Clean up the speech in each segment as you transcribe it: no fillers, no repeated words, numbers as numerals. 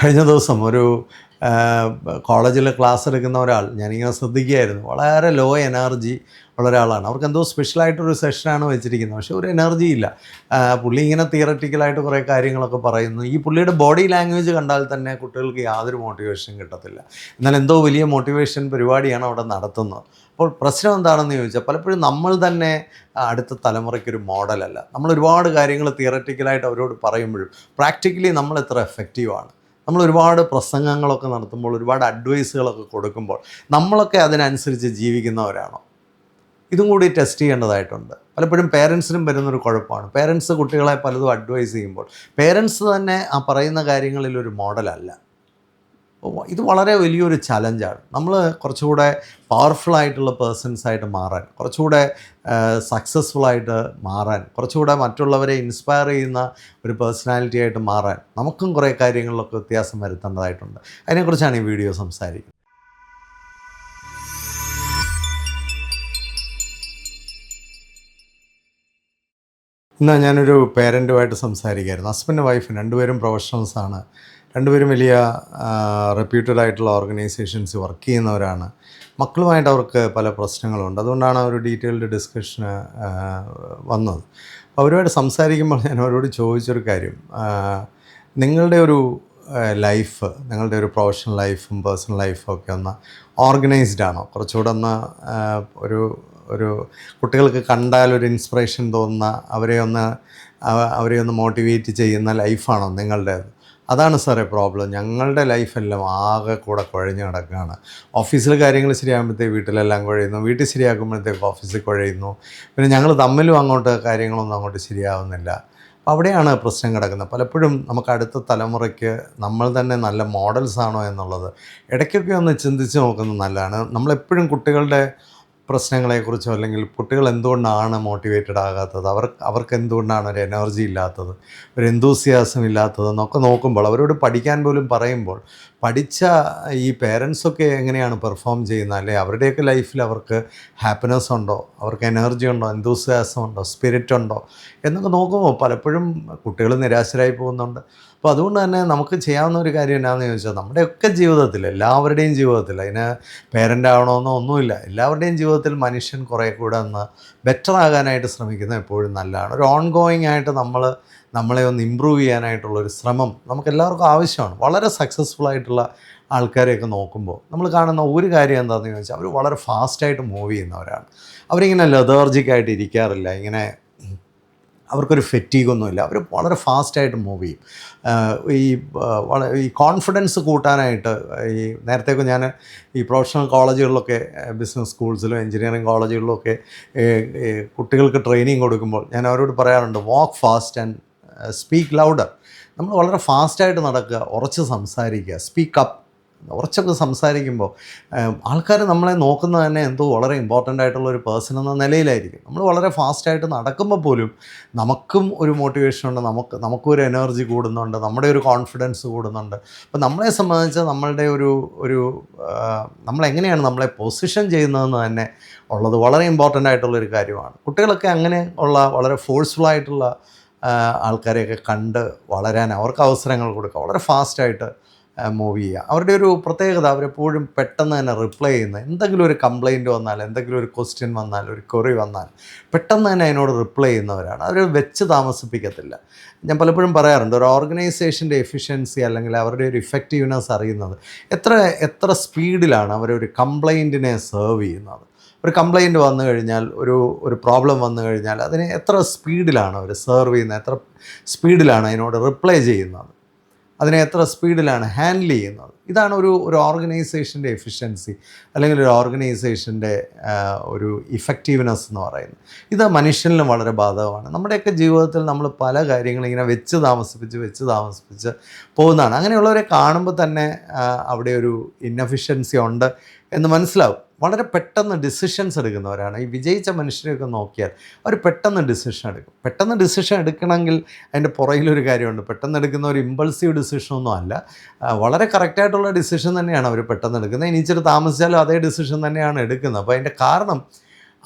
കഴിഞ്ഞ ദിവസം ഒരു കോളേജിൽ ക്ലാസ് എടുക്കുന്ന ഒരാൾ ഞാനിങ്ങനെ ശ്രദ്ധിക്കുകയായിരുന്നു. വളരെ ലോ എനർജി ഉള്ള ഒരാളാണ്. അവർക്ക് എന്തോ സ്പെഷ്യലായിട്ടൊരു സെഷനാണ് വെച്ചിരിക്കുന്നത്, പക്ഷേ ഒരു എനർജി ഇല്ല. പുള്ളി ഇങ്ങനെ തിയററ്റിക്കലായിട്ട് കുറേ കാര്യങ്ങളൊക്കെ പറയുന്നു. ഈ പുള്ളിയുടെ ബോഡി ലാംഗ്വേജ് കണ്ടാൽ തന്നെ കുട്ടികൾക്ക് യാതൊരു മോട്ടിവേഷനും കിട്ടത്തില്ല. എന്നാൽ എന്തോ വലിയ മോട്ടിവേഷൻ പരിപാടിയാണ് അവിടെ നടത്തുന്നത്. അപ്പോൾ പ്രശ്നം എന്താണെന്ന് ചോദിച്ചാൽ, പലപ്പോഴും നമ്മൾ തന്നെ അടുത്ത തലമുറയ്ക്കൊരു മോഡലല്ല. നമ്മൾ ഒരുപാട് കാര്യങ്ങൾ തിയററ്റിക്കലായിട്ട് അവരോട് പറയുമ്പോഴും പ്രാക്ടിക്കലി നമ്മൾ എത്ര എഫക്റ്റീവാണ്. നമ്മൾ ഒരുപാട് പ്രസംഗങ്ങളൊക്കെ നടത്തുമ്പോൾ, ഒരുപാട് അഡ്വൈസുകളൊക്കെ കൊടുക്കുമ്പോൾ നമ്മളൊക്കെ അതിനനുസരിച്ച് ജീവിക്കുന്നവരാണോ? ഇതും കൂടി ടെസ്റ്റ് ചെയ്യേണ്ടതായിട്ടുണ്ട്. പലപ്പോഴും പേരൻസിനും വരുന്നൊരു കുഴപ്പമാണ്. പേരൻസ് കുട്ടികളെ പലതും അഡ്വൈസ് ചെയ്യുമ്പോൾ പേരൻസ് തന്നെ ആ പറയുന്ന കാര്യങ്ങളിലൊരു മോഡലല്ല. ഇത് വളരെ വലിയൊരു ചലഞ്ചാണ്. നമ്മൾ കുറച്ചുകൂടെ പവർഫുള്ളായിട്ടുള്ള പേഴ്സൺസായിട്ട് മാറാൻ, കുറച്ചുകൂടെ സക്സസ്ഫുള്ളായിട്ട് മാറാൻ, കുറച്ചുകൂടെ മറ്റുള്ളവരെ ഇൻസ്പയർ ചെയ്യുന്ന ഒരു പേഴ്സണാലിറ്റി ആയിട്ട് മാറാൻ നമുക്കും കുറേ കാര്യങ്ങളിലൊക്കെ വ്യത്യാസം വരുത്തേണ്ടതായിട്ടുണ്ട്. അതിനെക്കുറിച്ചാണ് ഈ വീഡിയോ സംസാരിക്കുന്നത്. ഇന്ന് ഞാനൊരു പേരൻറ്റുമായിട്ട് സംസാരിക്കുകയായിരുന്നു. ഹസ്ബൻഡ് വൈഫ് രണ്ടുപേരും പ്രൊഫഷണൽസാണ്. രണ്ടുപേരും വലിയ റെപ്യൂട്ടഡ് ആയിട്ടുള്ള ഓർഗനൈസേഷൻസ് വർക്ക് ചെയ്യുന്നവരാണ്. മക്കളുമായിട്ട് അവർക്ക് പല പ്രശ്നങ്ങളുണ്ട്. അതുകൊണ്ടാണ് ഒരു ഡീറ്റെയിൽഡ് ഡിസ്കഷന് വന്നത്. അവരുമായിട്ട് സംസാരിക്കുമ്പോൾ ഞാൻ അവരോട് ചോദിച്ചൊരു കാര്യം, നിങ്ങളുടെ ഒരു ലൈഫ്, നിങ്ങളുടെ ഒരു പ്രൊഫഷണൽ ലൈഫും പേഴ്സണൽ ലൈഫും ഒക്കെ ഒന്ന് ഓർഗനൈസ്ഡ് ആണോ? കുറച്ചുകൂടെ ഒന്ന് ഒരു ഒരു കുട്ടികൾക്ക് കണ്ടാൽ ഒരു ഇൻസ്പിറേഷൻ തോന്നുന്ന, അവരെ ഒന്ന് മോട്ടിവേറ്റ് ചെയ്യുന്ന ലൈഫാണോ നിങ്ങളുടേത്? അതാണ് സാറേ പ്രോബ്ലം. ഞങ്ങളുടെ ലൈഫെല്ലാം ആകെ കൂടെ കുഴഞ്ഞ് കിടക്കുകയാണ്. ഓഫീസിൽ കാര്യങ്ങൾ ശരിയാകുമ്പോഴത്തേക്ക് വീട്ടിലെല്ലാം കുഴയുന്നു, വീട്ടിൽ ശരിയാക്കുമ്പോഴത്തേക്ക് ഓഫീസിൽ കുഴയുന്നു. പിന്നെ ഞങ്ങൾ തമ്മിലും കാര്യങ്ങളൊന്നും അങ്ങോട്ട് ശരിയാവുന്നില്ല. അപ്പോൾ അവിടെയാണ് പ്രശ്നം കിടക്കുന്നത്. പലപ്പോഴും നമുക്ക് അടുത്ത തലമുറയ്ക്ക് നമ്മൾ തന്നെ നല്ല മോഡൽസ് ആണോ എന്നുള്ളത് ഇടയ്ക്കൊക്കെ ഒന്ന് ചിന്തിച്ച് നോക്കുന്നത് നല്ലതാണ്. നമ്മളെപ്പോഴും കുട്ടികളുടെ പ്രശ്നങ്ങളെക്കുറിച്ചോ, അല്ലെങ്കിൽ കുട്ടികൾ എന്തുകൊണ്ടാണ് മോട്ടിവേറ്റഡ് ആകാത്തത്, അവർക്ക് എന്തുകൊണ്ടാണ് ഒരു എനർജി ഇല്ലാത്തത്, ഒരു എന്തൂസിയാസം ഇല്ലാത്തതെന്നൊക്കെ നോക്കുമ്പോൾ, അവരോട് പഠിക്കാൻ പോലും പറയുമ്പോൾ, പഠിച്ച ഈ പേരൻസൊക്കെ എങ്ങനെയാണ് പെർഫോം ചെയ്യുന്നത്, അല്ലെ അവരുടെയൊക്കെ ലൈഫിൽ അവർക്ക് ഹാപ്പിനെസ് ഉണ്ടോ, അവർക്ക് എനർജി ഉണ്ടോ, എന്തൂസിയാസം ഉണ്ടോ, സ്പിരിറ്റ് ഉണ്ടോ എന്നൊക്കെ നോക്കുമ്പോൾ പലപ്പോഴും കുട്ടികൾ നിരാശരായി പോകുന്നുണ്ട്. അപ്പോൾ അതുകൊണ്ട് തന്നെ നമുക്ക് ചെയ്യാവുന്ന ഒരു കാര്യം എന്നാണെന്ന് ചോദിച്ചാൽ, നമ്മുടെയൊക്കെ ജീവിതത്തിൽ, എല്ലാവരുടെയും ജീവിതത്തിൽ, അതിന് പേരൻ്റ് ആവണമെന്നോ ഒന്നുമില്ല, എല്ലാവരുടെയും ജീവിതത്തിൽ മനുഷ്യൻ കുറേ കൂടെ ഒന്ന് ബെറ്റർ ആകാനായിട്ട് ശ്രമിക്കുന്നത് എപ്പോഴും നല്ലതാണ്. ഒരു ഓൺ ഗോയിങ് ആയിട്ട് നമ്മളെ ഒന്ന് ഇമ്പ്രൂവ് ചെയ്യാനായിട്ടുള്ളൊരു ശ്രമം നമുക്കെല്ലാവർക്കും ആവശ്യമാണ്. വളരെ സക്സസ്ഫുൾ ആയിട്ടുള്ള ആൾക്കാരെയൊക്കെ നോക്കുമ്പോൾ നമ്മൾ കാണുന്ന ഒരു കാര്യം എന്താണെന്ന് ചോദിച്ചാൽ, അവർ വളരെ ഫാസ്റ്റായിട്ട് മൂവ് ചെയ്യുന്നവരാണ്. അവരിങ്ങനെ ലതർജിക്കായിട്ട് ഇരിക്കാറില്ല, ഇങ്ങനെ അവർക്കൊരു ഫെറ്റീഗൊന്നുമില്ല. അവർ വളരെ ഫാസ്റ്റായിട്ട് മൂവ് ചെയ്യും. ഈ കോൺഫിഡൻസ് കൂട്ടാനായിട്ട്, ഈ നേരത്തേക്ക് ഞാൻ ഈ പ്രൊഫഷണൽ കോളേജുകളിലൊക്കെ, ബിസിനസ് സ്കൂൾസിലും എഞ്ചിനീയറിംഗ് കോളേജുകളിലൊക്കെ കുട്ടികൾക്ക് ട്രെയിനിങ് കൊടുക്കുമ്പോൾ ഞാൻ അവരോട് പറയാറുണ്ട്, വാക്ക് ഫാസ്റ്റ് ആൻഡ് സ്പീക്ക് ലൗഡർ. നമ്മൾ വളരെ ഫാസ്റ്റായിട്ട് നടക്കുക, ഉറച്ച് സംസാരിക്കുക, സ്പീക്ക് അപ്പ്. ഉറച്ചൊക്കെ സംസാരിക്കുമ്പോൾ ആൾക്കാർ നമ്മളെ നോക്കുന്നത് തന്നെ എന്തോ വളരെ ഇമ്പോർട്ടൻ്റ് ആയിട്ടുള്ള ഒരു പേഴ്സൺ എന്ന നിലയിലായിരിക്കും. നമ്മൾ വളരെ ഫാസ്റ്റായിട്ട് നടക്കുമ്പോൾ പോലും നമുക്കും ഒരു മോട്ടിവേഷൻ ഉണ്ട്, നമുക്കും ഒരു എനർജി കൂടുന്നുണ്ട്, നമ്മുടെ ഒരു കോൺഫിഡൻസ് കൂടുന്നുണ്ട്. അപ്പോൾ നമ്മളെ സംബന്ധിച്ച് നമ്മളെങ്ങനെയാണ് നമ്മളെ പൊസിഷൻ ചെയ്യുന്നതെന്ന് തന്നെ ഉള്ളത് വളരെ ഇമ്പോർട്ടൻ്റ് ആയിട്ടുള്ളൊരു കാര്യമാണ്. കുട്ടികളൊക്കെ അങ്ങനെ ഉള്ള വളരെ ഫോഴ്സ്ഫുള്ളായിട്ടുള്ള ആൾക്കാരെയൊക്കെ കണ്ട് വളരാൻ അവർക്ക് അവസരങ്ങൾ കൊടുക്കുക, വളരെ ഫാസ്റ്റായിട്ട് മൂവ് ചെയ്യുക. അവരുടെ ഒരു പ്രത്യേകത, അവരെപ്പോഴും പെട്ടെന്ന് തന്നെ റിപ്ലൈ ചെയ്യുന്ന, എന്തെങ്കിലും ഒരു കംപ്ലയിൻറ്റ് വന്നാൽ, എന്തെങ്കിലും ഒരു ക്വസ്റ്റ്യൻ വന്നാൽ, ഒരു ക്വറി വന്നാൽ പെട്ടെന്ന് തന്നെ അതിനോട് റിപ്ലൈ ചെയ്യുന്നവരാണ്. അവർ വെച്ച് താമസിപ്പിക്കത്തില്ല. ഞാൻ പലപ്പോഴും പറയാറുണ്ട്, ഒരു ഓർഗനൈസേഷൻ്റെ എഫിഷ്യൻസി അല്ലെങ്കിൽ അവരുടെ ഒരു ഇഫക്റ്റീവ്നെസ് അറിയുന്നത് എത്ര സ്പീഡിലാണ് അവരൊരു കംപ്ലയിൻറ്റിനെ സെർവ് ചെയ്യുന്നത്. ഒരു കംപ്ലയിൻറ്റ് വന്നു കഴിഞ്ഞാൽ, ഒരു പ്രോബ്ലം വന്നു കഴിഞ്ഞാൽ അതിനെ എത്ര സ്പീഡിലാണ് അവർ സെർവ് ചെയ്യുന്നത്, എത്ര സ്പീഡിലാണ് അതിനോട് റിപ്ലൈ ചെയ്യുന്നത്, അതിനെ എത്ര സ്പീഡിലാണ് ഹാൻഡിൽ ചെയ്യുന്നത്. ഇതാണ് ഒരു ഓർഗനൈസേഷൻ്റെ എഫിഷ്യൻസി, അല്ലെങ്കിൽ ഒരു ഓർഗനൈസേഷൻ്റെ ഒരു ഇഫക്റ്റീവ്നെസ് എന്ന് പറയുന്നത്. ഇത് മനുഷ്യനിലും വളരെ ബാധകമാണ്. നമ്മുടെയൊക്കെ ജീവിതത്തിൽ നമ്മൾ പല കാര്യങ്ങളും ഇങ്ങനെ വെച്ച് താമസിപ്പിച്ച് പോകുന്നതാണ്. അങ്ങനെയുള്ളവരെ കാണുമ്പോൾ തന്നെ അവിടെ ഒരു ഇന്നഫിഷ്യൻസി ഉണ്ട് എന്ന് മനസ്സിലാവും. വളരെ പെട്ടെന്ന് ഡിസിഷൻസ് എടുക്കുന്നവരാണ്. ഈ വിജയിച്ച മനുഷ്യരെയൊക്കെ നോക്കിയാൽ അവർ പെട്ടെന്ന് ഡിസിഷൻ എടുക്കും. പെട്ടെന്ന് ഡിസിഷൻ എടുക്കണമെങ്കിൽ അതിൻ്റെ പുറകിലൊരു കാര്യമുണ്ട്. പെട്ടെന്ന് എടുക്കുന്ന ഒരു ഇമ്പൾസീവ് ഡിസിഷനൊന്നും അല്ല, വളരെ കറക്റ്റായിട്ടുള്ള ഡിസിഷൻ തന്നെയാണ് അവർ പെട്ടെന്ന് എടുക്കുന്നത്. ഇനി ഇച്ചിരി താമസിച്ചാലും അതേ ഡിസിഷൻ തന്നെയാണ് എടുക്കുന്നത്. അപ്പോൾ അതിൻ്റെ കാരണം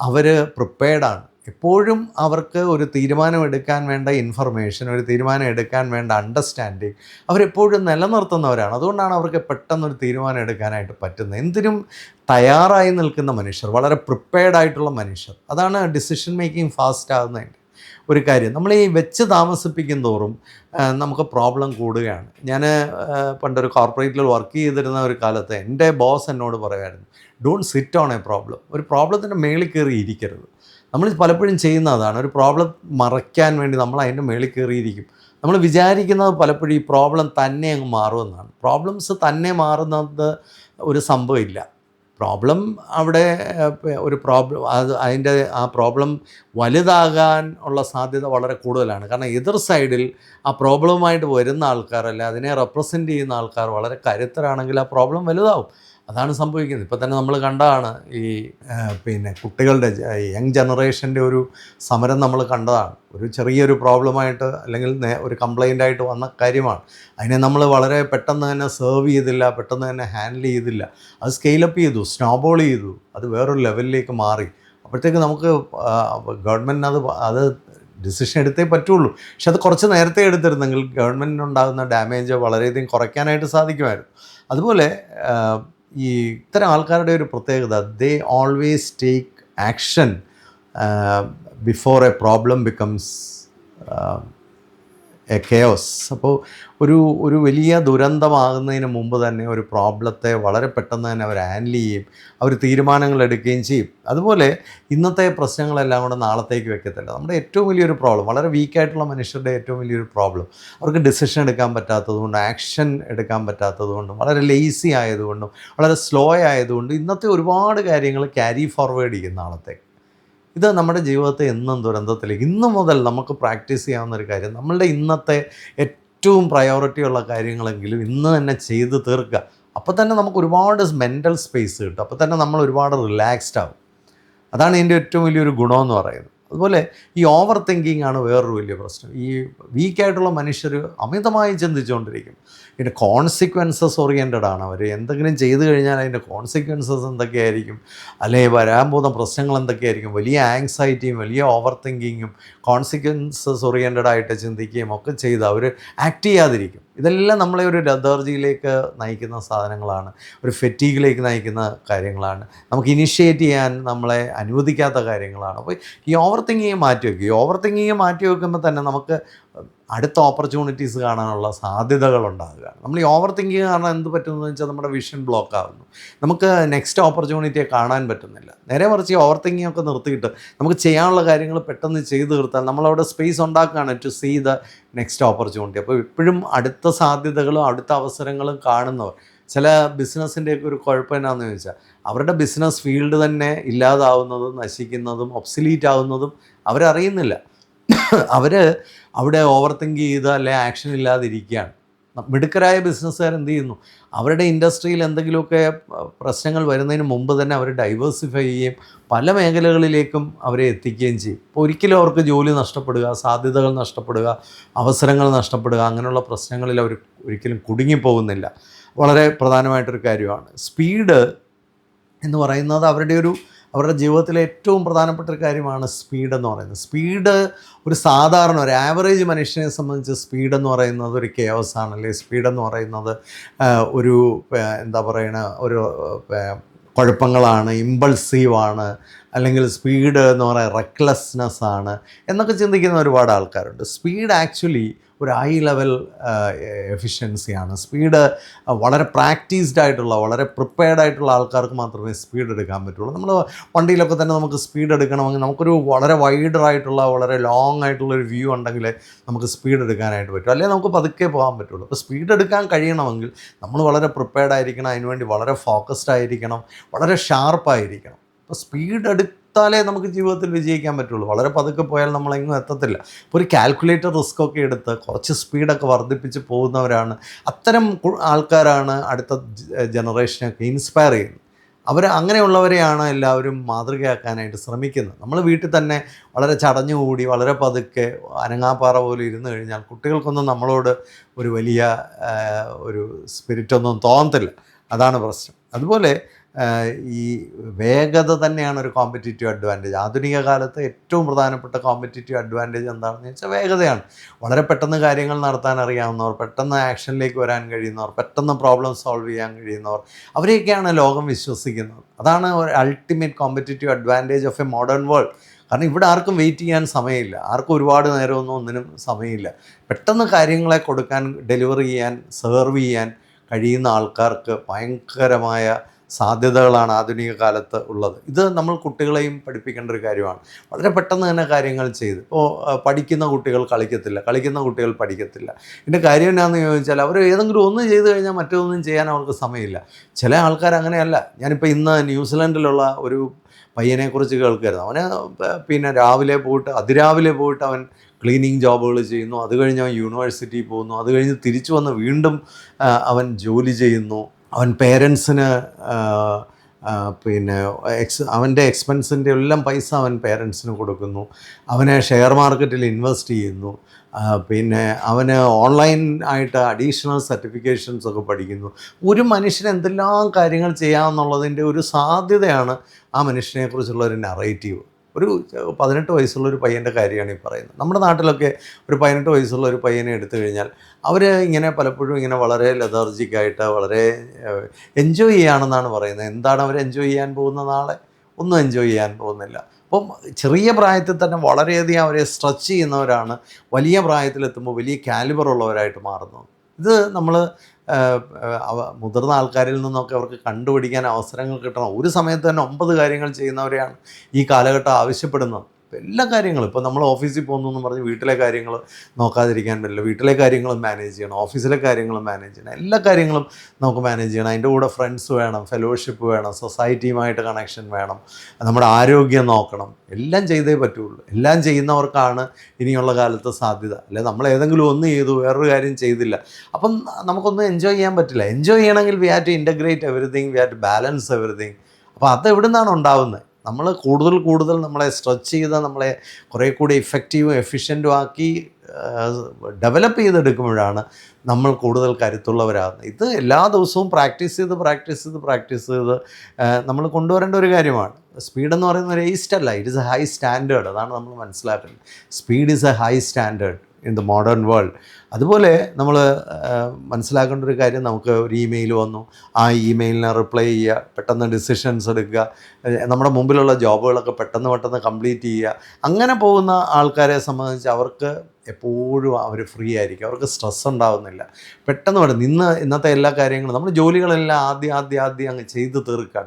അവർ പ്രിപ്പയർഡാണ്. എപ്പോഴും അവർക്ക് ഒരു തീരുമാനമെടുക്കാൻ വേണ്ട ഇൻഫർമേഷൻ, ഒരു തീരുമാനം എടുക്കാൻ വേണ്ട അണ്ടർസ്റ്റാൻഡിങ് അവരെപ്പോഴും നിലനിർത്തുന്നവരാണ്. അതുകൊണ്ടാണ് അവർക്ക് പെട്ടെന്നൊരു തീരുമാനം എടുക്കാനായിട്ട് പറ്റുന്നത്. എന്തിനും തയ്യാറായി നിൽക്കുന്ന മനുഷ്യർ, വളരെ പ്രിപ്പയർഡ് ആയിട്ടുള്ള മനുഷ്യർ, അതാണ് ഡിസിഷൻ മേക്കിംഗ് ഫാസ്റ്റ് ആകുന്നതിൻ്റെ ഒരു കാര്യം. നമ്മൾ ഈ വെച്ച് താമസിപ്പിക്കും തോറും നമുക്ക് പ്രോബ്ലം കൂടുകയാണ്. ഞാൻ പണ്ടൊരു കോർപ്പറേറ്റിൽ വർക്ക് ചെയ്തിരുന്ന ഒരു കാലത്ത് എൻ്റെ ബോസ് എന്നോട് പറയുമായിരുന്നു, don't sit on A problem. ഒരു പ്രോബ്ലത്തിൻ്റെ മേളിൽ കയറി ഇരിക്കരുത്. നമ്മൾ പലപ്പോഴും ചെയ്യുന്നതാണ്, ഒരു പ്രോബ്ലം മറയ്ക്കാൻ വേണ്ടി നമ്മൾ അതിൻ്റെ മേളിൽ കയറിയിരിക്കും. നമ്മൾ വിചാരിക്കുന്നത് പലപ്പോഴും ഈ പ്രോബ്ലം തന്നെ അങ്ങ് മാറുമെന്നാണ്. പ്രോബ്ലംസ് തന്നെ മാറുന്നത് ഒരു സംഭവമില്ല. പ്രോബ്ലം അവിടെ ഒരു പ്രോബ്ലം അതിൻ്റെ ആ പ്രോബ്ലം വലുതാകാൻ ഉള്ള സാധ്യത വളരെ കൂടുതലാണ്. കാരണം എതിർ സൈഡിൽ ആ പ്രോബ്ലവുമായിട്ട് വരുന്ന ആൾക്കാർ, അല്ല അതിനെ റെപ്രസെൻ്റ് ചെയ്യുന്ന ആൾക്കാർ വളരെ കരുത്തരാണെങ്കിൽ ആ പ്രോബ്ലം വലുതാവും. അതാണ് സംഭവിക്കുന്നത്. ഇപ്പോൾ തന്നെ നമ്മൾ കണ്ടതാണ് ഈ കുട്ടികളുടെ യങ് ജനറേഷൻ്റെ ഒരു സമരം നമ്മൾ കണ്ടതാണ്. ഒരു ചെറിയൊരു പ്രോബ്ലമായിട്ട് അല്ലെങ്കിൽ ഒരു കംപ്ലൈൻ്റായിട്ട് വന്ന കാര്യമാണ്. അതിനെ നമ്മൾ വളരെ പെട്ടെന്ന് തന്നെ സെർവ് ചെയ്തില്ല, പെട്ടെന്ന് തന്നെ ഹാൻഡിൽ ചെയ്തില്ല. അത് സ്കെയിലപ്പ് ചെയ്തു, സ്നോബോൾ ചെയ്തു, അത് വേറൊരു ലെവലിലേക്ക് മാറി. അപ്പോഴത്തേക്ക് നമുക്ക് ഗവൺമെൻറ്റിന് അത് ഡിസിഷൻ എടുത്തേ പറ്റുള്ളൂ. പക്ഷെ അത് കുറച്ച് നേരത്തെ എടുത്തിരുന്നെങ്കിൽ ഗവൺമെൻറ്റിനുണ്ടാകുന്ന ഡാമേജ് വളരെയധികം കുറയ്ക്കാനായിട്ട് സാധിക്കുമായിരുന്നു. അതുപോലെ ഈ ഇത്തരം ആൾക്കാരുടെ ഒരു പ്രത്യേകത, they always take action before A problem becomes A chaos. അപ്പോൾ ഒരു വലിയ ദുരന്തമാകുന്നതിന് മുമ്പ് തന്നെ ഒരു പ്രോബ്ലത്തെ വളരെ പെട്ടെന്ന് തന്നെ അവർ ഹാൻഡിൽ ചെയ്യും, അവർ തീരുമാനങ്ങൾ എടുക്കുകയും ചെയ്യും. അതുപോലെ ഇന്നത്തെ പ്രശ്നങ്ങളെല്ലാം കൂടെ നാളത്തേക്ക് വെക്കത്തില്ല. നമ്മുടെ ഏറ്റവും വലിയൊരു പ്രോബ്ലം, വളരെ വീക്കായിട്ടുള്ള മനുഷ്യരുടെ ഏറ്റവും വലിയൊരു പ്രോബ്ലം, അവർക്ക് ഡിസിഷൻ എടുക്കാൻ പറ്റാത്തതുകൊണ്ടും ആക്ഷൻ എടുക്കാൻ പറ്റാത്തതുകൊണ്ടും വളരെ ലേസി ആയതുകൊണ്ടും വളരെ സ്ലോ ആയതുകൊണ്ടും ഇന്നത്തെ ഒരുപാട് കാര്യങ്ങൾ ക്യാരി ഫോർവേഡ് ചെയ്യും നാളത്തേക്ക്. ഇത് നമ്മുടെ ജീവിതത്തെ എന്നും ദുരന്തത്തിലേക്ക്, ഇന്നു മുതൽ നമുക്ക് പ്രാക്ടീസ് ചെയ്യാവുന്നൊരു കാര്യം, നമ്മളുടെ ഇന്നത്തെ ഏറ്റവും പ്രയോറിറ്റി ഉള്ള കാര്യങ്ങളെങ്കിലും ഇന്ന് തന്നെ ചെയ്ത് തീർക്കുക. അപ്പോൾ തന്നെ നമുക്ക് ഒരുപാട് മെൻ്റൽ സ്പേസ് കിട്ടും. അപ്പോൾ തന്നെ നമ്മൾ ഒരുപാട് റിലാക്സ്ഡ് ആവും. അതാണ് ഇതിൻ്റെ ഏറ്റവും വലിയൊരു ഗുണമെന്ന് പറയുന്നത്. അതുപോലെ ഈ ഓവർ തിങ്കിങ് ആണ് വേറൊരു വലിയ പ്രശ്നം. ഈ വീക്കായിട്ടുള്ള മനുഷ്യർ അമിതമായി ചിന്തിച്ചുകൊണ്ടിരിക്കും. ഇതിൻ്റെ കോൺസിക്വൻസസ് ഓറിയൻറ്റഡ് ആണ് അവർ. എന്തെങ്കിലും ചെയ്തു കഴിഞ്ഞാൽ അതിൻ്റെ കോൺസിക്വൻസസ് എന്തൊക്കെയായിരിക്കും, അല്ലെങ്കിൽ വരാൻ പോകുന്ന പ്രശ്നങ്ങൾ എന്തൊക്കെയായിരിക്കും, വലിയ ആങ്സൈറ്റിയും വലിയ ഓവർ തിങ്കിങ്ങും കോൺസിക്വൻസസ് ഓറിയൻറ്റഡ് ആയിട്ട് ചിന്തിക്കുകയും ഒക്കെ ചെയ്ത് അവർ ആക്ട് ചെയ്യാതിരിക്കും. ഇതെല്ലാം നമ്മളെ ഒരു ലതർജിയിലേക്ക് നയിക്കുന്ന സാധനങ്ങളാണ്, ഒരു ഫെറ്റീഗിലേക്ക് നയിക്കുന്ന കാര്യങ്ങളാണ്, നമുക്ക് ഇനിഷ്യേറ്റ് ചെയ്യാൻ നമ്മളെ അനുവദിക്കാത്ത കാര്യങ്ങളാണ്. അപ്പോൾ ഈ ഓവർ തിങ്കിങ് മാറ്റി വയ്ക്കുക. ഈ ഓവർ തിങ്കിങ് മാറ്റി വയ്ക്കുമ്പോൾ തന്നെ നമുക്ക് അടുത്ത ഓപ്പർച്യൂണിറ്റീസ് കാണാനുള്ള സാധ്യതകളുണ്ടാകുകയാണ്. നമ്മൾ ഈ ഓവർ തിങ്കിങ് കാരണം എന്ത് പറ്റുന്നതെന്ന് വെച്ചാൽ നമ്മുടെ വിഷൻ ബ്ലോക്ക് ആകുന്നു, നമുക്ക് നെക്സ്റ്റ് ഓപ്പർച്യൂണിറ്റിയെ കാണാൻ പറ്റുന്നില്ല. നേരെ മറിച്ച് ഈ ഓവർ തിങ്കിങ് ഒക്കെ നിർത്തിയിട്ട് നമുക്ക് ചെയ്യാനുള്ള കാര്യങ്ങൾ പെട്ടെന്ന് ചെയ്ത് തീർത്താൽ നമ്മളവിടെ സ്പേസ് ഉണ്ടാക്കുകയാണ് to see the next opportunity. അപ്പോൾ ഇപ്പോഴും അടുത്ത സാധ്യതകളും അടുത്ത അവസരങ്ങളും കാണുന്നവർ, ചില ബിസിനസ്സിൻ്റെയൊക്കെ ഒരു കുഴപ്പം എന്നാന്ന് ചോദിച്ചാൽ അവരുടെ ബിസിനസ് ഫീൽഡ് തന്നെ ഇല്ലാതാവുന്നതും നശിക്കുന്നതും ഒബ്സലീറ്റ് ആവുന്നതും അവരറിയുന്നില്ല. അവർ അവിടെ ഓവർ തിങ്ക് ചെയ്ത് അല്ലെങ്കിൽ ആക്ഷൻ ഇല്ലാതിരിക്കുകയാണ്. മിടുക്കരായ ബിസിനസ്സുകാർ എന്ത് ചെയ്യുന്നു, അവരുടെ ഇൻഡസ്ട്രിയിൽ എന്തെങ്കിലുമൊക്കെ പ്രശ്നങ്ങൾ വരുന്നതിന് മുമ്പ് തന്നെ അവർ ഡൈവേഴ്സിഫൈ ചെയ്യുകയും പല മേഖലകളിലേക്കും അവരെ എത്തിക്കുകയും ചെയ്യും. അപ്പോൾ ഒരിക്കലും അവർക്ക് ജോലി നഷ്ടപ്പെടുക, സാധ്യതകൾ നഷ്ടപ്പെടുക, അവസരങ്ങൾ നഷ്ടപ്പെടുക, അങ്ങനെയുള്ള പ്രശ്നങ്ങളിൽ അവർ ഒരിക്കലും കുടുങ്ങിപ്പോകുന്നില്ല. വളരെ പ്രധാനമായിട്ടൊരു കാര്യമാണ് സ്പീഡ് എന്ന് പറയുന്നത്. അവരുടെ ജീവിതത്തിലെ ഏറ്റവും പ്രധാനപ്പെട്ട ഒരു കാര്യമാണ് സ്പീഡെന്ന് പറയുന്നത്. സ്പീഡ് ഒരു സാധാരണ ഒരു ആവറേജ് മനുഷ്യനെ സംബന്ധിച്ച് സ്പീഡെന്ന് പറയുന്നത് ഒരു കെയോസാണ്. അല്ലെങ്കിൽ സ്പീഡെന്ന് പറയുന്നത് ഒരു എന്താ പറയുക, ഒരു കുഴപ്പങ്ങളാണ്, ഇമ്പൾസീവാണ്, അല്ലെങ്കിൽ സ്പീഡ് എന്ന് പറയുന്നത് റെക്ലെസ്നെസ് ആണ് എന്നൊക്കെ ചിന്തിക്കുന്ന ഒരുപാട് ആൾക്കാരുണ്ട്. സ്പീഡ് ആക്ച്വലി ഒരു ഹൈ ലെവൽ എഫിഷ്യൻസിയാണ്. സ്പീഡ് വളരെ പ്രാക്ടീസ്ഡ് ആയിട്ടുള്ള, വളരെ പ്രിപ്പയർഡ് ആയിട്ടുള്ള ആൾക്കാർക്ക് മാത്രമേ സ്പീഡ് എടുക്കാൻ പറ്റുള്ളൂ. നമ്മൾ വണ്ടിയിലൊക്കെ തന്നെ നമുക്ക് സ്പീഡ് എടുക്കണമെങ്കിൽ നമുക്കൊരു വളരെ വൈഡറായിട്ടുള്ള, വളരെ ലോങ് ആയിട്ടുള്ളൊരു വ്യൂ ഉണ്ടെങ്കിൽ നമുക്ക് സ്പീഡ് എടുക്കാനായിട്ട് പറ്റും, അല്ലെങ്കിൽ നമുക്ക് പതുക്കെ പോകാൻ പറ്റുള്ളൂ. അപ്പോൾ സ്പീഡ് എടുക്കാൻ കഴിയണമെങ്കിൽ നമ്മൾ വളരെ പ്രിപ്പയർഡ് ആയിരിക്കണം, അതിനുവേണ്ടി വളരെ ഫോക്കസ്ഡ് ആയിരിക്കണം, വളരെ ഷാർപ്പായിരിക്കണം. അപ്പോൾ സ്പീഡ് എടുത്താലേ നമുക്ക് ജീവിതത്തിൽ വിജയിക്കാൻ പറ്റുള്ളൂ. വളരെ പതുക്കെ പോയാൽ നമ്മളെങ്ങും എത്തത്തില്ല. ഇപ്പോൾ ഒരു കാൽക്കുലേറ്റർ റിസ്ക്കൊക്കെ എടുത്ത് കുറച്ച് സ്പീഡൊക്കെ വർദ്ധിപ്പിച്ച് പോകുന്നവരാണ്, അത്തരം ആൾക്കാരാണ് അടുത്ത ജനറേഷനൊക്കെ ഇൻസ്പയർ ചെയ്യുന്നത്. അങ്ങനെയുള്ളവരെയാണ് എല്ലാവരും മാതൃകയാക്കാനായിട്ട് ശ്രമിക്കുന്നത്. നമ്മൾ വീട്ടിൽ തന്നെ വളരെ ചടഞ്ഞുകൂടി വളരെ പതുക്കെ അനങ്ങാപ്പാറ പോലെ ഇരുന്ന് കഴിഞ്ഞാൽ കുട്ടികൾക്കൊന്നും നമ്മളോട് ഒരു വലിയ ഒരു സ്പിരിറ്റൊന്നും തോന്നത്തില്ല. അതാണ് പ്രശ്നം. അതുപോലെ ഈ വേഗത തന്നെയാണ് ഒരു കോമ്പറ്റീറ്റീവ് അഡ്വാൻറ്റേജ്. ആധുനിക കാലത്ത് ഏറ്റവും പ്രധാനപ്പെട്ട കോമ്പറ്റീറ്റീവ് അഡ്വാൻറ്റേജ് എന്താണെന്ന് വെച്ചാൽ വേഗതയാണ്. വളരെ പെട്ടെന്ന് കാര്യങ്ങൾ നടത്താൻ അറിയാവുന്നവർ, പെട്ടെന്ന് ആക്ഷനിലേക്ക് വരാൻ കഴിയുന്നവർ, പെട്ടെന്ന് പ്രോബ്ലം സോൾവ് ചെയ്യാൻ കഴിയുന്നവർ, അവരെയൊക്കെയാണ് ലോകം വിശ്വസിക്കുന്നത്. അതാണ് ഒരു ultimate competitive advantage of A modern world. കാരണം ഇവിടെ ആർക്കും വെയിറ്റ് ചെയ്യാൻ സമയമില്ല, ആർക്കും ഒരുപാട് നേരമൊന്നും ഒന്നിനും സമയമില്ല. പെട്ടെന്ന് കാര്യങ്ങളെ കൊടുക്കാൻ, ഡെലിവർ ചെയ്യാൻ, സെർവ് ചെയ്യാൻ കഴിയുന്ന ആൾക്കാർക്ക് ഭയങ്കരമായ സാധ്യതകളാണ് ആധുനിക കാലത്ത് ഉള്ളത്. ഇത് നമ്മൾ കുട്ടികളെയും പഠിപ്പിക്കേണ്ട ഒരു കാര്യമാണ്. വളരെ പെട്ടെന്ന് തന്നെ കാര്യങ്ങൾ ചെയ്ത്, ഇപ്പോൾ പഠിക്കുന്ന കുട്ടികൾ കളിക്കത്തില്ല, കളിക്കുന്ന കുട്ടികൾ പഠിക്കത്തില്ല. ഇതിൻ്റെ കാര്യം എന്നാന്ന് ചോദിച്ചാൽ അവർ ഏതെങ്കിലും ഒന്ന് ചെയ്ത് കഴിഞ്ഞാൽ മറ്റൊന്നും ചെയ്യാൻ അവർക്ക് സമയമില്ല. ചില ആൾക്കാർ അങ്ങനെയല്ല. ഞാനിപ്പോൾ ഇന്ന് ന്യൂസിലൻഡിലുള്ള ഒരു പയ്യനെക്കുറിച്ച് കേൾക്കുമായിരുന്നു. അവന് പിന്നെ അതിരാവിലെ പോയിട്ട് അവൻ ക്ലീനിങ് ജോബുകൾ ചെയ്യുന്നു, അത് കഴിഞ്ഞ് അവൻ യൂണിവേഴ്സിറ്റിയിൽ പോകുന്നു, അത് കഴിഞ്ഞ് തിരിച്ചു വന്ന് വീണ്ടും അവൻ ജോലി ചെയ്യുന്നു. അവൻ പേരൻസിന് പിന്നെ അവൻ്റെ എക്സ്പെൻസിൻ്റെ എല്ലാം പൈസ അവൻ പേരൻസിന് കൊടുക്കുന്നു. അവന് ഷെയർ മാർക്കറ്റിൽ ഇൻവെസ്റ്റ് ചെയ്യുന്നു. പിന്നെ അവന് ഓൺലൈൻ ആയിട്ട് അഡീഷണൽ സർട്ടിഫിക്കേഷൻസ് ഒക്കെ പഠിക്കുന്നു. ഒരു മനുഷ്യന് എന്തെല്ലാം കാര്യങ്ങൾ ചെയ്യാമെന്നുള്ളതിൻ്റെ ഒരു സാധ്യതയാണ് ആ മനുഷ്യനെക്കുറിച്ചുള്ള ഒരു നറേറ്റീവ്. ഒരു 18 വയസ്സുള്ള ഒരു പയ്യൻ്റെ കാര്യമാണ് ഈ പറയുന്നത്. നമ്മുടെ നാട്ടിലൊക്കെ ഒരു 18 വയസ്സുള്ള ഒരു പയ്യനെ എടുത്തു കഴിഞ്ഞാൽ അവർ ഇങ്ങനെ പലപ്പോഴും ഇങ്ങനെ വളരെ ലെതർജിക്കായിട്ട് വളരെ എൻജോയ് ചെയ്യുകയാണെന്നാണ് പറയുന്നത്. എന്താണ് അവർ എൻജോയ് ചെയ്യാൻ പോകുന്ന നാളെ? ഒന്നും എൻജോയ് ചെയ്യാൻ പോകുന്നില്ല. അപ്പം ചെറിയ പ്രായത്തിൽ തന്നെ വളരെയധികം അവരെ സ്ട്രെച്ച് ചെയ്യുന്നവരാണ് വലിയ പ്രായത്തിലെത്തുമ്പോൾ വലിയ കാലിബർ ഉള്ളവരായിട്ട് മാറുന്നത്. ഇത് നമ്മൾ മുതിർന്ന ആൾക്കാരിൽ നിന്നൊക്കെ അവർക്ക് കണ്ടുപിടിക്കാൻ അവസരങ്ങൾ കിട്ടണം. ഒരു സമയത്ത് തന്നെ 9 കാര്യങ്ങൾ ചെയ്യുന്നവരെയാണ് ഈ കാലഘട്ടം ആവശ്യപ്പെടുന്നത്. എല്ലാ കാര്യങ്ങളും ഇപ്പോൾ നമ്മൾ ഓഫീസിൽ പോകുന്നു എന്ന് പറഞ്ഞ് വീട്ടിലെ കാര്യങ്ങൾ നോക്കാതിരിക്കാൻ പറ്റില്ല. വീട്ടിലെ കാര്യങ്ങളും മാനേജ് ചെയ്യണം, ഓഫീസിലെ കാര്യങ്ങളും മാനേജ് ചെയ്യണം, എല്ലാ കാര്യങ്ങളും നമുക്ക് മാനേജ് ചെയ്യണം. അതിൻ്റെ കൂടെ ഫ്രണ്ട്സ് വേണം, ഫെലോഷിപ്പ് വേണം, സൊസൈറ്റിയുമായിട്ട് കണക്ഷൻ വേണം, നമ്മുടെ ആരോഗ്യം നോക്കണം. എല്ലാം ചെയ്തേ പറ്റുള്ളൂ. എല്ലാം ചെയ്യുന്നവർക്കാണ് ഇനിയുള്ള കാലത്ത് സാധ്യത. അല്ലെ നമ്മൾ ഏതെങ്കിലും ഒന്ന് ചെയ്തു, വേറൊരു കാര്യം ചെയ്തില്ല, അപ്പം നമുക്കൊന്നും എൻജോയ് ചെയ്യാൻ പറ്റില്ല. എൻജോയ് ചെയ്യണമെങ്കിൽ we have to integrate everything, we have to balance everything. അപ്പോൾ അത് എവിടെ നിന്നാണ് ഉണ്ടാവുന്നത്? നമ്മൾ കൂടുതൽ നമ്മളെ സ്ട്രെച്ച് ചെയ്ത് നമ്മളെ കുറേ കൂടി ഇഫക്റ്റീവും എഫിഷ്യൻറ്റും ആക്കി ഡെവലപ്പ് ചെയ്തെടുക്കുമ്പോഴാണ് നമ്മൾ കൂടുതൽ കരുത്തുള്ളവരാകുന്നത്. ഇത് എല്ലാ ദിവസവും പ്രാക്ടീസ് ചെയ്ത് നമ്മൾ കൊണ്ടുവരേണ്ട ഒരു കാര്യമാണ്. സ്പീഡെന്ന് പറയുന്നത് ഒരു ഈസ്റ്റ് അല്ല, it is A high standard. അതാണ് നമ്മൾ മനസ്സിലാക്കേണ്ടത്. Speed is A high standard in the modern world. അതുപോലെ നമ്മൾ മനസ്സിലാക്കേണ്ട ഒരു കാര്യം, നമുക്ക് ഒരു ഇമെയിൽ വന്നു, ആ ഇമെയിലിനെ റിപ്ലൈ ചെയ്യുക, പെട്ടെന്ന് ഡിസിഷൻസ് എടുക്കുക, നമ്മുടെ മുമ്പിലുള്ള ജോബുകളൊക്കെ പെട്ടെന്ന് കംപ്ലീറ്റ് ചെയ്യുക. അങ്ങനെ പോകുന്ന ആൾക്കാരെ സംബന്ധിച്ച് അവർക്ക് എപ്പോഴും അവർ ഫ്രീ ആയിരിക്കും, അവർക്ക് സ്ട്രെസ് ഉണ്ടാകുന്നില്ല. പെട്ടെന്ന് ഇന്നത്തെ എല്ലാ കാര്യങ്ങളും നമ്മൾ ജോലികളെല്ലാം ആദ്യം അങ്ങ് ചെയ്ത് തീർക്കാൻ,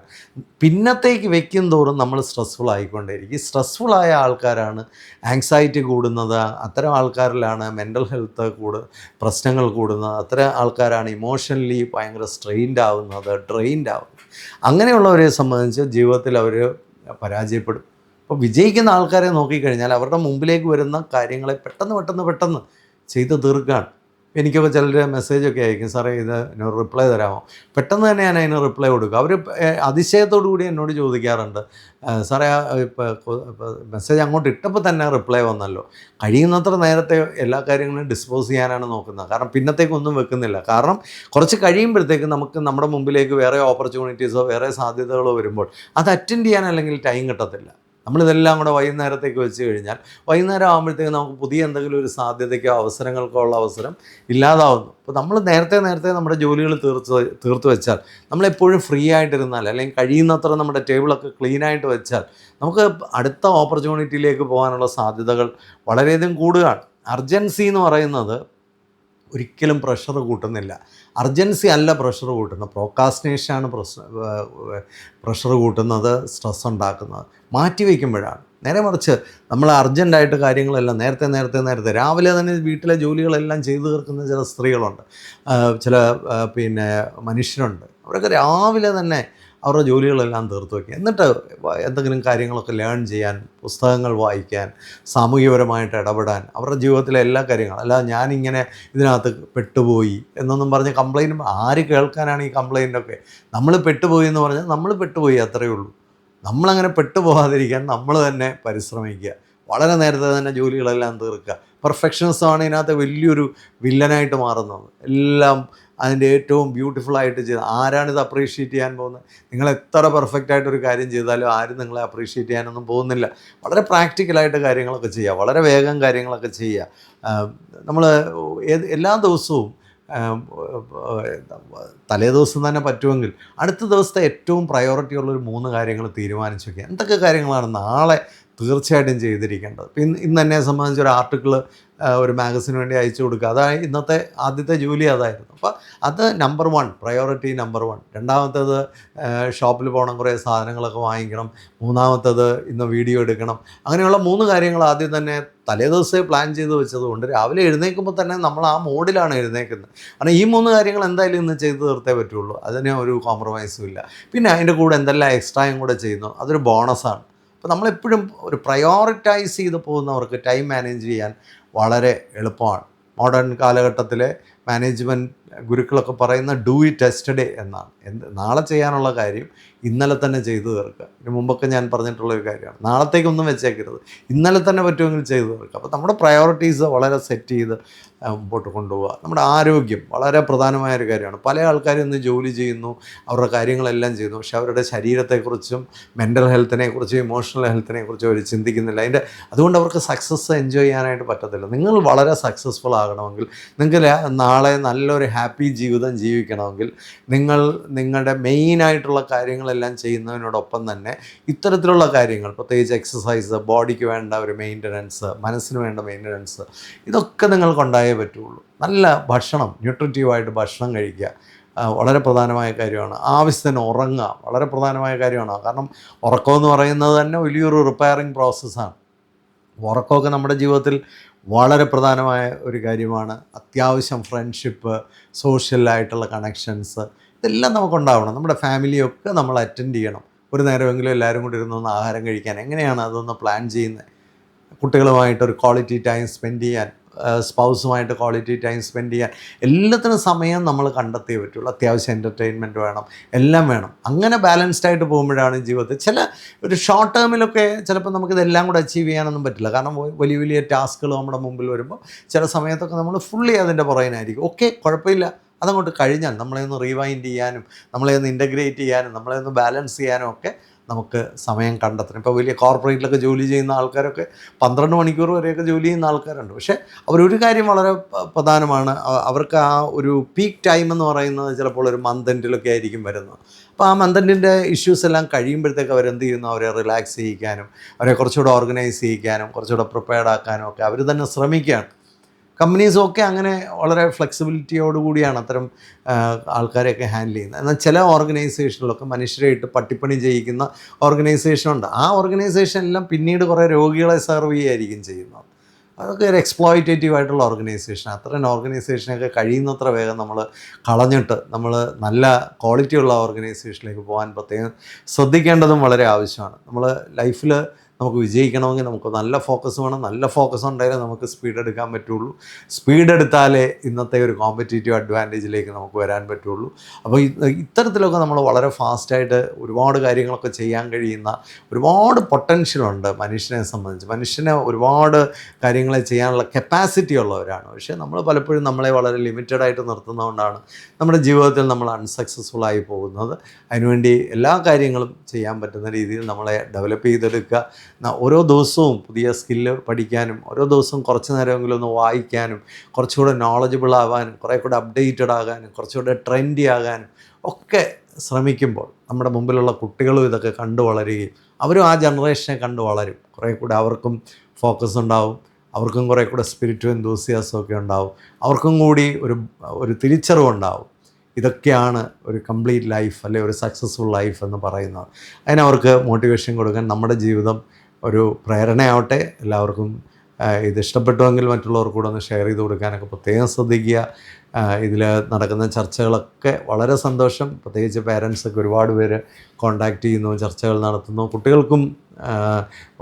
പിന്നത്തേക്ക് വെക്കും തോറും നമ്മൾ സ്ട്രെസ്ഫുൾ ആയിക്കൊണ്ടേയിരിക്കും. ഈ സ്ട്രെസ്ഫുള്ളായ ആൾക്കാരാണ് ആങ്സൈറ്റി കൂടുന്നത്, അത്തരം ആൾക്കാരിലാണ് മെൻ്റൽ ഹെൽത്ത് പ്രശ്നങ്ങൾ കൂടുന്നത്, അത്തരം ആൾക്കാരാണ് ഇമോഷണലി ഭയങ്കര സ്ട്രെയിൻഡ് ആവുന്നത്, ഡ്രെയിൻഡ് ആവുന്നത്. അങ്ങനെയുള്ളവരെ സംബന്ധിച്ച് ജീവിതത്തിൽ അവർ പരാജയപ്പെടും. അപ്പോൾ വിജയിക്കുന്ന ആൾക്കാരെ നോക്കിക്കഴിഞ്ഞാൽ അവരുടെ മുമ്പിലേക്ക് വരുന്ന കാര്യങ്ങളെ പെട്ടെന്ന് ചെയ്ത് തീർക്കുകയാണ്. എനിക്കൊക്കെ ചിലർ മെസ്സേജൊക്കെ അയക്കും, സാറേ ഇതിന് റിപ്ലൈ തരാമോ? പെട്ടെന്ന് തന്നെ ഞാൻ അതിന് റിപ്ലൈ കൊടുക്കും. അവർ അതിശയത്തോടു കൂടി എന്നോട് ചോദിക്കാറുണ്ട്, സാറേ ഇപ്പോൾ മെസ്സേജ് അങ്ങോട്ട് ഇട്ടപ്പോൾ തന്നെ റിപ്ലൈ വന്നല്ലോ. കഴിയുന്നത്ര നേരത്തെ എല്ലാ കാര്യങ്ങളും ഡിസ്പോസ് ചെയ്യാനാണ് നോക്കുന്നത്. കാരണം പിന്നത്തേക്കൊന്നും വെക്കുന്നില്ല. കാരണം കുറച്ച് കഴിയുമ്പോഴത്തേക്ക് നമുക്ക് നമ്മുടെ മുമ്പിലേക്ക് വേറെ ഓപ്പർച്യൂണിറ്റീസോ വേറെ സാധ്യതകളോ വരുമ്പോൾ അത് അറ്റൻഡ് ചെയ്യാൻ അല്ലെങ്കിൽ ടൈം കിട്ടത്തില്ല. നമ്മളിതെല്ലാം കൂടെ വൈകുന്നേരത്തേക്ക് വെച്ച് കഴിഞ്ഞാൽ വൈകുന്നേരം ആകുമ്പോഴത്തേക്ക് നമുക്ക് പുതിയ എന്തെങ്കിലും ഒരു സാധ്യതയ്ക്കോ അവസരങ്ങൾക്കോ ഉള്ള അവസരം ഇല്ലാതാവുന്നു. അപ്പോൾ നമ്മൾ നേരത്തെ നമ്മുടെ ജോലികൾ തീർത്ത് വെച്ചാൽ, നമ്മളെപ്പോഴും ഫ്രീ ആയിട്ടിരുന്നാൽ, അല്ലെങ്കിൽ കഴിയുന്നത്ര നമ്മുടെ ടേബിളൊക്കെ ക്ലീനായിട്ട് വെച്ചാൽ നമുക്ക് അടുത്ത ഓപ്പർച്യൂണിറ്റിയിലേക്ക് പോകാനുള്ള സാധ്യതകൾ വളരെയധികം കൂടുകയാണ്. അർജൻസി എന്ന് പറയുന്നത് ഒരിക്കലും പ്രഷർ കൂട്ടുന്നില്ല. അർജൻസി അല്ല പ്രഷർ കൂട്ടുന്നത്, പ്രോക്കാസ്റ്റിനേഷനാണ് പ്രഷർ കൂട്ടുന്നത്, സ്ട്രെസ് ഉണ്ടാക്കുന്നത്. മാറ്റി വയ്ക്കുമ്പോഴാണ്. നേരെ മറിച്ച് നമ്മൾ അർജൻറ്റായിട്ട് കാര്യങ്ങളെല്ലാം നേരത്തെ രാവിലെ തന്നെ വീട്ടിലെ ജോലികളെല്ലാം ചെയ്തു തീർക്കുന്ന ചില സ്ത്രീകളുണ്ട്, ചില മനുഷ്യരുണ്ട്. അവരൊക്കെ രാവിലെ തന്നെ അവരുടെ ജോലികളെല്ലാം തീർത്ത് വയ്ക്കുക. എന്നിട്ട് എന്തെങ്കിലും കാര്യങ്ങളൊക്കെ ലേൺ ചെയ്യാൻ, പുസ്തകങ്ങൾ വായിക്കാൻ, സാമൂഹികപരമായിട്ട് ഇടപെടാൻ, അവരുടെ ജീവിതത്തിലെ എല്ലാ കാര്യങ്ങളും. അല്ലാതെ ഞാനിങ്ങനെ ഇതിനകത്ത് പെട്ടുപോയി എന്നൊന്നും പറഞ്ഞ് കംപ്ലയിൻറ്റ് ആര് കേൾക്കാനാണ് ഈ കംപ്ലയിൻ്റൊക്കെ? നമ്മൾ പെട്ടുപോയി എന്ന് പറഞ്ഞാൽ നമ്മൾ പെട്ടുപോയി, അത്രയേ ഉള്ളൂ. നമ്മളങ്ങനെ പെട്ടുപോകാതിരിക്കാൻ നമ്മൾ തന്നെ പരിശ്രമിക്കുക. വളരെ നേരത്തെ തന്നെ ജോലികളെല്ലാം തീർക്കുക. പെർഫെക്ഷനിസമാണ് ഇതിനകത്ത് വലിയൊരു വില്ലനായിട്ട് മാറുന്നത്. എല്ലാം അതിൻ്റെ ഏറ്റവും ബ്യൂട്ടിഫുള്ളായിട്ട് ചെയ്ത് ആരാണിത് അപ്രീഷിയേറ്റ് ചെയ്യാൻ പോകുന്നത്? നിങ്ങൾ എത്ര പെർഫെക്റ്റായിട്ടൊരു കാര്യം ചെയ്താലും ആരും നിങ്ങളെ അപ്രീഷിയേറ്റ് ചെയ്യാനൊന്നും പോകുന്നില്ല. വളരെ പ്രാക്ടിക്കലായിട്ട് കാര്യങ്ങളൊക്കെ ചെയ്യുക, വളരെ വേഗം കാര്യങ്ങളൊക്കെ ചെയ്യുക. നമ്മൾ എല്ലാ ദിവസവും തലേ ദിവസം തന്നെ പറ്റുമെങ്കിൽ അടുത്ത ദിവസത്തെ ഏറ്റവും പ്രയോറിറ്റി ഉള്ളൊരു 3 കാര്യങ്ങൾ തീരുമാനിച്ചു വയ്ക്കുക. എന്തൊക്കെ കാര്യങ്ങളാണ് നാളെ തീർച്ചയായിട്ടും ചെയ്തിരിക്കേണ്ടത്? ഇന്ന് എന്നെ സംബന്ധിച്ച് ഒരു ആർട്ടിക്കിൾ ഒരു മാഗസിന് വേണ്ടി അയച്ചു കൊടുക്കുക, അതായത് ഇന്നത്തെ ആദ്യത്തെ ജോലി അതായിരുന്നു. അപ്പോൾ അത് നമ്പർ 1, പ്രയോറിറ്റി നമ്പർ 1. രണ്ടാമത്തേത് ഷോപ്പിൽ പോകണം, കുറേ സാധനങ്ങളൊക്കെ വാങ്ങിക്കണം. മൂന്നാമത്തേത് ഇന്ന് വീഡിയോ എടുക്കണം. അങ്ങനെയുള്ള 3 കാര്യങ്ങൾ ആദ്യം തന്നെ തലേ ദിവസമേ പ്ലാൻ ചെയ്ത് വെച്ചതുകൊണ്ട് രാവിലെ എഴുന്നേൽക്കുമ്പോൾ തന്നെ നമ്മൾ ആ മോഡിലാണ് എഴുന്നേൽക്കുന്നത്. കാരണം ഈ 3 കാര്യങ്ങൾ എന്തായാലും ഇന്ന് ചെയ്ത് തീർത്തേ പറ്റുള്ളൂ, അതിന് ഒരു കോംപ്രമൈസും ഇല്ല. പിന്നെ അതിൻ്റെ കൂടെ എന്തെല്ലാം എക്സ്ട്രായും കൂടെ ചെയ്യുന്നു, അതൊരു ബോണസാണ്. അപ്പോൾ നമ്മളെപ്പോഴും ഒരു പ്രയോറിറ്റൈസ് ചെയ്ത് പോകുന്നവർക്ക് ടൈം മാനേജ് ചെയ്യാൻ വളരെ എളുപ്പമാണ്. മോഡേൺ കാലഘട്ടത്തിലെ മാനേജ്മെൻറ്റ് ഗുരുക്കളൊക്കെ പറയുന്ന ഡൂ ഇറ്റ് യെസ്റ്റർഡേ എന്നാണ്. നാളെ ചെയ്യാനുള്ള കാര്യം ഇന്നലെ തന്നെ ചെയ്തു തീർക്കുക. ഇതിന് മുമ്പൊക്കെ ഞാൻ പറഞ്ഞിട്ടുള്ളൊരു കാര്യമാണ്. നാളത്തേക്കൊന്നും വെച്ചേക്കരുത്, ഇന്നലെ തന്നെ പറ്റുമെങ്കിൽ ചെയ്തു തീർക്കുക. അപ്പോൾ നമ്മുടെ പ്രയോറിറ്റീസ് വളരെ സെറ്റ് ചെയ്ത് മുമ്പോട്ട് കൊണ്ടുപോകുക. നമ്മുടെ ആരോഗ്യം വളരെ പ്രധാനമായൊരു കാര്യമാണ്. പല ആൾക്കാരും ഇന്ന് ജോലി ചെയ്യുന്നു, അവരുടെ കാര്യങ്ങളെല്ലാം ചെയ്യുന്നു, പക്ഷേ അവരുടെ ശരീരത്തെക്കുറിച്ചും മെൻ്റൽ ഹെൽത്തിനെക്കുറിച്ചും ഇമോഷണൽ ഹെൽത്തിനെക്കുറിച്ചും അവർ ചിന്തിക്കുന്നില്ല. അതുകൊണ്ട് അവർക്ക് സക്സസ് എൻജോയ് ചെയ്യാനായിട്ട് പറ്റത്തില്ല. നിങ്ങൾ വളരെ സക്സസ്ഫുൾ ആകണമെങ്കിൽ, നിങ്ങൾക്ക് നാളെ നല്ലൊരു ഹാപ്പി ജീവിതം ജീവിക്കണമെങ്കിൽ, നിങ്ങളുടെ മെയിനായിട്ടുള്ള കാര്യങ്ങളെല്ലാം ചെയ്യുന്നതിനോടൊപ്പം തന്നെ ഇത്തരത്തിലുള്ള കാര്യങ്ങൾ, പ്രത്യേകിച്ച് എക്സസൈസ്, ബോഡിക്ക് വേണ്ട ഒരു മെയിൻ്റനൻസ്, മനസ്സിന് വേണ്ട മെയിൻ്റനൻസ്, ഇതൊക്കെ നിങ്ങൾക്കുണ്ടായേ പറ്റുള്ളൂ. നല്ല ഭക്ഷണം, ന്യൂട്രിറ്റീവായിട്ട് ഭക്ഷണം കഴിക്കുക വളരെ പ്രധാനമായ കാര്യമാണ്. ആവശ്യത്തിന് ഉറങ്ങുക വളരെ പ്രധാനമായ കാര്യമാണ്. കാരണം ഉറക്കമെന്ന് പറയുന്നത് തന്നെ വലിയൊരു റിപ്പയറിങ് പ്രോസസ്സാണ്. ഉറക്കമൊക്കെ നമ്മുടെ ജീവിതത്തിൽ വളരെ പ്രധാനമായ ഒരു കാര്യമാണ്. അത്യാവശ്യം ഫ്രണ്ട്ഷിപ്പ്, സോഷ്യലായിട്ടുള്ള കണക്ഷൻസ്, ഇതെല്ലാം നമുക്കുണ്ടാവണം. നമ്മുടെ ഫാമിലിയൊക്കെ നമ്മൾ അറ്റൻഡ് ചെയ്യണം. ഒരു നേരമെങ്കിലും എല്ലാവരും കൂടി ഇരുന്നൊന്ന് ആഹാരം കഴിക്കാൻ എങ്ങനെയാണ് അതൊന്ന് പ്ലാൻ ചെയ്യുന്നത്? കുട്ടികളുമായിട്ടൊരു ക്വാളിറ്റി ടൈം സ്പെൻഡ് ചെയ്യാൻ, സ്പൗസുമായിട്ട് ക്വാളിറ്റി ടൈം സ്പെൻഡ് ചെയ്യാൻ, എല്ലാത്തിനും സമയം നമ്മൾ കണ്ടെത്തിയേ പറ്റുള്ളൂ. അത്യാവശ്യം എൻ്റർടൈൻമെൻറ്റ് വേണം, എല്ലാം വേണം. അങ്ങനെ ബാലൻസ്ഡ് ആയിട്ട് പോകുമ്പോഴാണ് ജീവിതത്തിൽ ഒരു ഷോർട്ട് ടേമിലൊക്കെ ചിലപ്പോൾ നമുക്കിതെല്ലാം കൂടെ അച്ചീവ് ചെയ്യാനൊന്നും പറ്റില്ല. കാരണം വലിയ വലിയ ടാസ്കുകൾ നമ്മുടെ മുമ്പിൽ വരുമ്പോൾ ചില സമയത്തൊക്കെ നമ്മൾ ഫുള്ളി അതിൻ്റെ പുറകിനായിരിക്കും. ഓക്കെ, കുഴപ്പമില്ല, അതങ്ങോട്ട് കഴിഞ്ഞാൽ നമ്മളെ ഒന്ന് റീവൈൻഡ് ചെയ്യാനും, നമ്മളെ ഒന്ന് ഇൻ്റഗ്രേറ്റ് ചെയ്യാനും, നമ്മളെ ഒന്ന് ബാലൻസ് ചെയ്യാനും ഒക്കെ നമുക്ക് സമയം കണ്ടെത്തണം. ഇപ്പോൾ വലിയ കോർപ്പറേറ്റിലൊക്കെ ജോലി ചെയ്യുന്ന ആൾക്കാരൊക്കെ 12 മണിക്കൂർ വരെയൊക്കെ ജോലി ചെയ്യുന്ന ആൾക്കാരുണ്ട്. പക്ഷേ അവരൊരു കാര്യം വളരെ പ്രധാനമാണ്, അവർക്ക് ആ ഒരു പീക്ക് ടൈം എന്ന് പറയുന്നത് ചിലപ്പോൾ ഒരു മന്ത് എൻഡിലൊക്കെ ആയിരിക്കും വരുന്നത്. അപ്പോൾ ആ മന്ത് എൻഡിൻ്റെ ഇഷ്യൂസ് എല്ലാം കഴിയുമ്പോഴത്തേക്ക് അവരെന്ത് ചെയ്യുന്നു, അവരെ റിലാക്സ് ചെയ്യിക്കാനും, അവരെ കുറച്ചുകൂടെ ഓർഗനൈസ് ചെയ്യിക്കാനും, കുറച്ചുകൂടെ പ്രിപ്പയർഡ് ആക്കാനും ഒക്കെ അവർ തന്നെ ശ്രമിക്കുകയാണ്. കമ്പനീസൊക്കെ അങ്ങനെ വളരെ ഫ്ലെക്സിബിലിറ്റിയോടുകൂടിയാണ് അത്തരം ആൾക്കാരെയൊക്കെ ഹാൻഡിൽ ചെയ്യുന്നത്. എന്നാൽ ചില ഓർഗനൈസേഷനിലൊക്കെ മനുഷ്യരായിട്ട് പട്ടിപ്പണി ചെയ്യിക്കുന്ന ഓർഗനൈസേഷനുണ്ട്. ആ ഓർഗനൈസേഷനെല്ലാം പിന്നീട് കുറേ രോഗികളെ സെർവ് ചെയ്യുകയായിരിക്കും ചെയ്യുന്നത്. അതൊക്കെ ഒരു എക്സ്പ്ലോയിറ്റേറ്റീവ് ആയിട്ടുള്ള ഓർഗനൈസേഷൻ. അത്തരം ഓർഗനൈസേഷനൊക്കെ കഴിയുന്നത്ര വേഗം നമ്മൾ കളഞ്ഞിട്ട് നമ്മൾ നല്ല ക്വാളിറ്റിയുള്ള ഓർഗനൈസേഷനിലേക്ക് പോകാൻ പ്രത്യേകം ശ്രദ്ധിക്കേണ്ടതും വളരെ ആവശ്യമാണ്. നമ്മൾ ലൈഫിൽ നമുക്ക് വിജയിക്കണമെങ്കിൽ നമുക്ക് നല്ല ഫോക്കസ് വേണം. നല്ല ഫോക്കസ് ഉണ്ടായാലേ നമുക്ക് സ്പീഡ് എടുക്കാൻ പറ്റുള്ളൂ. സ്പീഡ് എടുത്താലേ ഇന്നത്തെ ഒരു കോമ്പറ്റീറ്റീവ് അഡ്വാൻറ്റേജിലേക്ക് നമുക്ക് വരാൻ പറ്റുള്ളൂ. അപ്പോൾ ഇത്തരത്തിലൊക്കെ നമ്മൾ വളരെ ഫാസ്റ്റായിട്ട് ഒരുപാട് കാര്യങ്ങളൊക്കെ ചെയ്യാൻ കഴിയുന്ന ഒരുപാട് പൊട്ടൻഷ്യലുണ്ട് മനുഷ്യനെ സംബന്ധിച്ച്. മനുഷ്യന് ഒരുപാട് കാര്യങ്ങളെ ചെയ്യാനുള്ള കപ്പാസിറ്റി ഉള്ളവരാണ്. പക്ഷേ നമ്മൾ പലപ്പോഴും നമ്മളെ വളരെ ലിമിറ്റഡായിട്ട് നിർത്തുന്നതുകൊണ്ടാണ് നമ്മുടെ ജീവിതത്തിൽ നമ്മൾ അൺസക്സസ്ഫുള്ളായി പോകുന്നത്. അതിനുവേണ്ടി എല്ലാ കാര്യങ്ങളും ചെയ്യാൻ പറ്റുന്ന രീതിയിൽ നമ്മളെ ഡെവലപ്പ് ചെയ്തെടുക്കുക. ഓരോ ദിവസവും പുതിയ സ്കില്ല് പഠിക്കാനും, ഓരോ ദിവസവും കുറച്ച് നേരമെങ്കിലും ഒന്ന് വായിക്കാനും, കുറച്ചുകൂടെ നോളജബിൾ ആവാനും, കുറേ കൂടെ അപ്ഡേറ്റഡ് ആകാനും, കുറച്ചുകൂടെ ട്രെൻഡി ആകാനും ഒക്കെ ശ്രമിക്കുമ്പോൾ നമ്മുടെ മുമ്പിലുള്ള കുട്ടികളും ഇതൊക്കെ കണ്ടു വളരുകയും അവരും ആ ജനറേഷനെ കണ്ടു വളരും. കുറേ കൂടെ അവർക്കും ഫോക്കസ് ഉണ്ടാവും, അവർക്കും കുറേ കൂടെ സ്പിരിറ്റും എന്തൂസിയാസം ഒക്കെ ഉണ്ടാവും, അവർക്കും കൂടി ഒരു തിരിച്ചറിവുണ്ടാവും. ഇതൊക്കെയാണ് ഒരു കംപ്ലീറ്റ് ലൈഫ്, അല്ലെ ഒരു സക്സസ്ഫുൾ ലൈഫ് എന്ന് പറയുന്നത്. അതിനവർക്ക് മോട്ടിവേഷൻ കൊടുക്കാൻ നമ്മുടെ ജീവിതം ഒരു പ്രേരണയാവട്ടെ. എല്ലാവർക്കും ഇത് ഇഷ്ടപ്പെട്ടുവെങ്കിൽ മറ്റുള്ളവർക്ക് കൂടെ ഒന്ന് ഷെയർ ചെയ്ത് കൊടുക്കാനൊക്കെ പ്രത്യേകം ശ്രദ്ധിക്കുക. ഇതിൽ നടക്കുന്ന ചർച്ചകളൊക്കെ വളരെ സന്തോഷം. പ്രത്യേകിച്ച് പേരൻസൊക്കെ ഒരുപാട് പേര് കോൺടാക്റ്റ് ചെയ്യുന്നു, ചർച്ചകൾ നടത്തുന്നു. കുട്ടികൾക്കും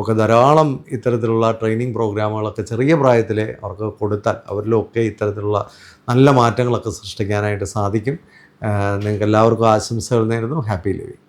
ഒക്കെ ധാരാളം ഇത്തരത്തിലുള്ള ട്രെയിനിങ് പ്രോഗ്രാമുകളൊക്കെ ചെറിയ പ്രായത്തിലെ അവർക്ക് കൊടുത്താൽ അവരിലൊക്കെ ഇത്തരത്തിലുള്ള നല്ല മാറ്റങ്ങളൊക്കെ സൃഷ്ടിക്കാനായിട്ട് സാധിക്കും. നിങ്ങൾക്ക് എല്ലാവർക്കും ആശംസകൾ നേരുന്നു. Happy living.